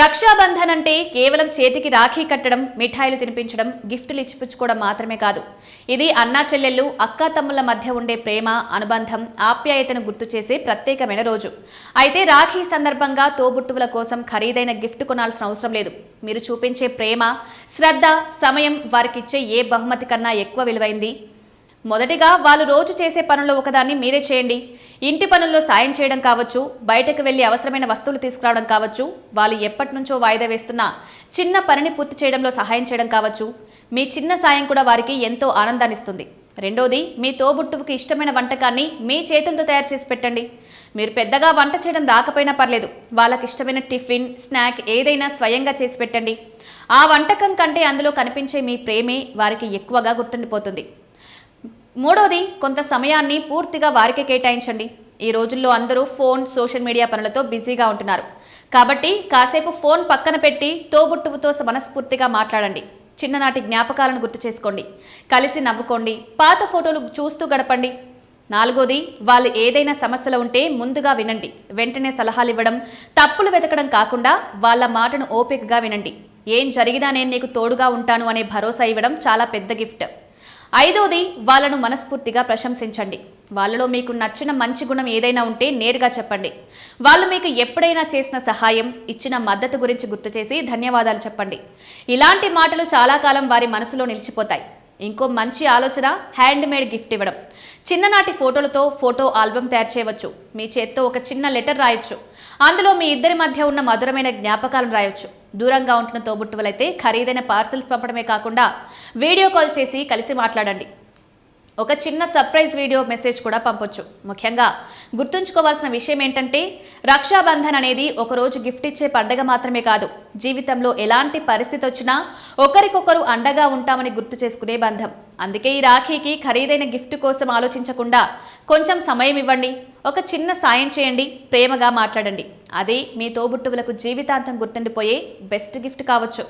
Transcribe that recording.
రక్షాబంధన్ అంటే కేవలం చేతికి రాఖీ కట్టడం, మిఠాయిలు తినిపించడం, గిఫ్టులు ఇచ్చిపుచ్చుకోవడం మాత్రమే కాదు. ఇది అన్నా చెల్లెళ్ళు, అక్కా తమ్ముళ్ల మధ్య ఉండే ప్రేమ, అనుబంధం, ఆప్యాయతను గుర్తు చేసే ప్రత్యేకమైన రోజు. అయితే రాఖీ సందర్భంగా తోబుట్టువుల కోసం ఖరీదైన గిఫ్ట్ కొనాల్సిన అవసరం లేదు. మీరు చూపించే ప్రేమ, శ్రద్ధ, సమయం వారికిచ్చే ఏ బహుమతి కన్నా ఎక్కువ విలువైంది. మొదటిగా వాళ్ళు రోజు చేసే పనుల్లో ఒకదాన్ని మీరే చేయండి. ఇంటి పనుల్లో సాయం చేయడం కావచ్చు, బయటకు వెళ్లి అవసరమైన వస్తువులు తీసుకురావడం కావచ్చు, వాళ్ళు ఎప్పటి నుంచో వాయిదా వేస్తున్న చిన్న పనిని పూర్తి చేయడంలో సహాయం చేయడం కావచ్చు. మీ చిన్న సాయం కూడా వారికి ఎంతో ఆనందాన్నిస్తుంది. రెండోది, మీ తోబుట్టువుకి ఇష్టమైన వంటకాన్ని మీ చేతులతో తయారు చేసి పెట్టండి. మీరు పెద్దగా వంట చేయడం రాకపోయినా పర్లేదు, వాళ్ళకి ఇష్టమైన టిఫిన్, స్నాక్ ఏదైనా స్వయంగా చేసి పెట్టండి. ఆ వంటకం కంటే అందులో కనిపించే మీ ప్రేమే వారికి ఎక్కువగా గుర్తుండిపోతుంది. మూడోది, కొంత సమయాన్ని పూర్తిగా వారికే కేటాయించండి. ఈ రోజుల్లో అందరూ ఫోన్, సోషల్ మీడియా పనులతో బిజీగా ఉంటున్నారు. కాబట్టి కాసేపు ఫోన్ పక్కన పెట్టి తోబుట్టువుతో మనస్ఫూర్తిగా మాట్లాడండి. చిన్ననాటి జ్ఞాపకాలను గుర్తు చేసుకోండి. కలిసి నవ్వుకోండి. పాత ఫోటోలు చూస్తూ గడపండి. నాలుగోది, వాళ్ళు ఏదైనా సమస్యలు ఉంటే ముందుగా వినండి. వెంటనే సలహాలు ఇవ్వడం, తప్పులు వెతకడం కాకుండా వాళ్ళ మాటను ఓపికగా వినండి. ఏం జరిగినా నేను నీకు తోడుగా ఉంటాను అనే భరోసా ఇవ్వడం చాలా పెద్ద గిఫ్ట్. ఐదోది, వాళ్ళను మనస్ఫూర్తిగా ప్రశంసించండి. వాళ్ళలో మీకు నచ్చిన మంచి గుణం ఏదైనా ఉంటే నేరుగా చెప్పండి. వాళ్ళు మీకు ఎప్పుడైనా చేసిన సహాయం, ఇచ్చిన మద్దతు గురించి గుర్తు చేసి ధన్యవాదాలు చెప్పండి. ఇలాంటి మాటలు చాలా కాలం వారి మనసులో నిలిచిపోతాయి. ఇంకో మంచి ఆలోచన, హ్యాండ్ మేడ్ గిఫ్ట్ ఇవ్వడం. చిన్ననాటి ఫోటోలతో ఫోటో ఆల్బమ్ తయారు చేయవచ్చు. మీ చేత్తో ఒక చిన్న లెటర్ రాయొచ్చు. అందులో మీ ఇద్దరి మధ్య ఉన్న మధురమైన జ్ఞాపకాలను రాయొచ్చు. దూరంగా ఉంటున్న తోబుట్టువులైతే ఖరీదైన పార్సిల్స్ పంపడమే కాకుండా వీడియో కాల్ చేసి కలిసి మాట్లాడండి. ఒక చిన్న సర్ప్రైజ్ వీడియో మెసేజ్ కూడా పంపొచ్చు. ముఖ్యంగా గుర్తుంచుకోవాల్సిన విషయం ఏంటంటే, రక్షాబంధన్ అనేది ఒకరోజు గిఫ్ట్ ఇచ్చే పండగ మాత్రమే కాదు, జీవితంలో ఎలాంటి పరిస్థితి వచ్చినా ఒకరికొకరు అండగా ఉంటామని గుర్తు చేసుకునే బంధం. అందుకే ఈ రాఖీకి ఖరీదైన గిఫ్ట్ కోసం ఆలోచించకుండా కొంచెం సమయం ఇవ్వండి. ఒక చిన్న సాయం చేయండి. ప్రేమగా మాట్లాడండి. అదే మీ తోబుట్టువులకు జీవితాంతం గుర్తుండిపోయే బెస్ట్ గిఫ్ట్ కావచ్చు.